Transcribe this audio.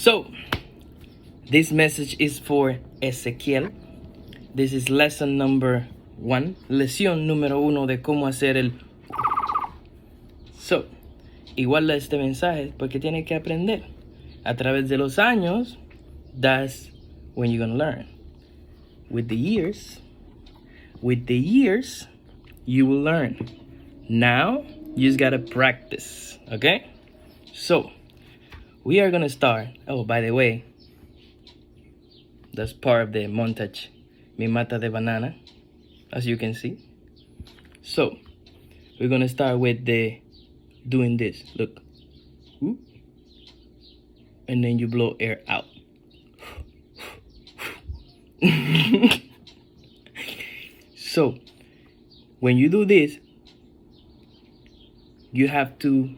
So, this message is for Ezequiel. This is lesson number 1. Lección número 1 de cómo hacer el... So, igual este mensaje porque tiene que aprender. A través de los años, that's when you're gonna learn. With the years, you will learn. Now, you just gotta practice, okay? So, we are gonna start. Oh, by the way, that's part of the montage. Mi mata de banana, as you can see. So, we're gonna start with doing this. Look. Whoop. And then you blow air out. So, when you do this, you have to